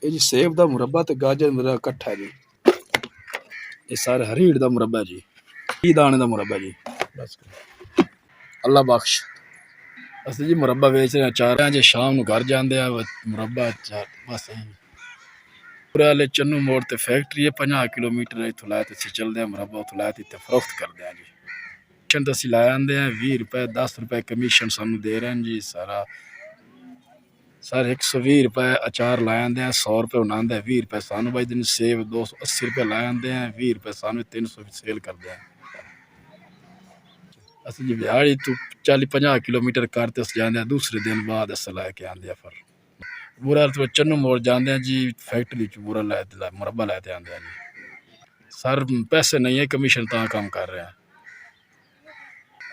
ये जी सेब का मुरब्बा तो गाजर मेरा कट्ठा है जी। ये सारे हरीड़ का मुरब्बा जी, 30 दाने का मुरब्बा जी। बस अल्लाह बख्श। असं जी मुरब्बा बेच रहे हैं चार जे शाम को घर जाते हैं मुरब्बा चार बस पूरे वाले चन्नू मोड़ ते फैक्ट्री है 50 किलोमीटर इतों लाए तो चलते हैं मुरब्बा उतो लाए तो फरोख्त करते हैं जी। कमीशन तो असं लाए आते हैं 20 रुपए 10 रुपए कमीशन सानू दे रहे हैं जी। सारा सर 120 रुपए अचार लाए आते हैं 100 रुपए उन्होंने 20 रुपए सानू भाई दिन सेब 280 रुपए लाए आते हैं 20 रुपए सानू 300 सेल करते हैं। असं जी बिहाड़ी तू 40-50 किलोमीटर करते अस जाते हैं दूसरे दिन बाद अस लैके आते हैं फिर बुरा तो चन्नू मोड़ जाते हैं जी फैक्ट्री च बुरा मुरब्बा लैते आते हैं जी। सर पैसे नहीं है कमीशन ता काम कर रहे हैं।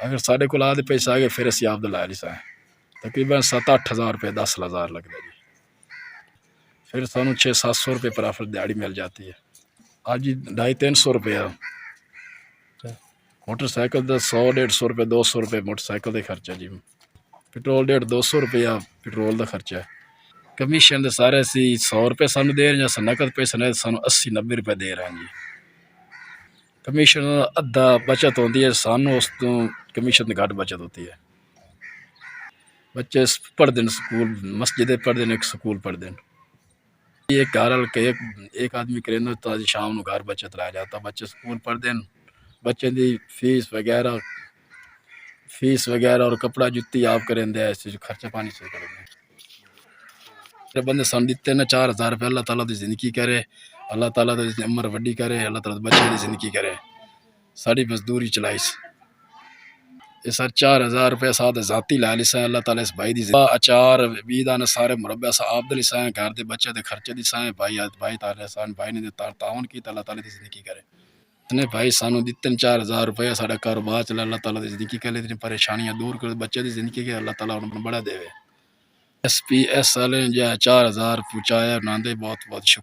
अगर साढ़े को आधे पैसे आ गए फिर असी आप ला ली सैं तकरीबन 7-8 हज़ार रुपये 10 हज़ार लगता जी। फिर सानू 600-700 रुपये पर आफर दिहाड़ी मिल जाती है। आज जी 250-300 रुपये मोटरसाइकिल का 100-150 रुपये 200 रुपये मोटरसाइकिल का खर्चा जी। पेट्रोल 150-200 रुपया पेट्रोल का खर्चा है। कमीशन के सारे असी 100 रुपये सानू दे रहे हैं नकद पैसे नहीं सानू 80-90 रुपये दे रहे हैं जी। कमीशन अद्धा बचत होती है सानू उस तो कमीशन घट बचत होती है। बच्चे पढ़ते हैं स्कूल मस्जिद पढ़ते हैं एक स्कूल पढ़ते हैं। एक घर के एक आदमी करें तो शाम को घर बचत ला जाता बच्चे स्कूल पढ़ते हैं बच्चे की फीस वगैरह और कपड़ा जुत्ती आप करें दे ऐसे खर्चा पानी से करेंगे। बंदे सन दिते ना 4,000 रुपये अल्लाह ताला की जिंदगी करे अल्लाह ताला की उम्र वड्डी करे अल्लाह ताला बच्चे की जिंदगी करे साड़ी मजदूरी चलाईस। ये सर 4,000 रुपये साथ जाती ला लिसा अल्लाह ताला इस भाई दी अचार 20 दाने सारे मुरब्बे सा आप दे लिसा घर दे बच्चे दे खर्चे दी सा भाई तारे सान भाई ने तावन की अल्लाह ताला दी जिंदगी करे। ने भाई सानू दिते 4,000 रुपये साढ़ा कारोबार चले अल्लाह ताला दी जिंदगी करे इतनी परेशानियां दूर कर बच्चे दी जिंदगी के अल्लाह ताला उन्हें बड़ा देवे। SPS वाले ने 4,000 पहुँचाया उन्होंने बहुत बहुत शुक्रिया।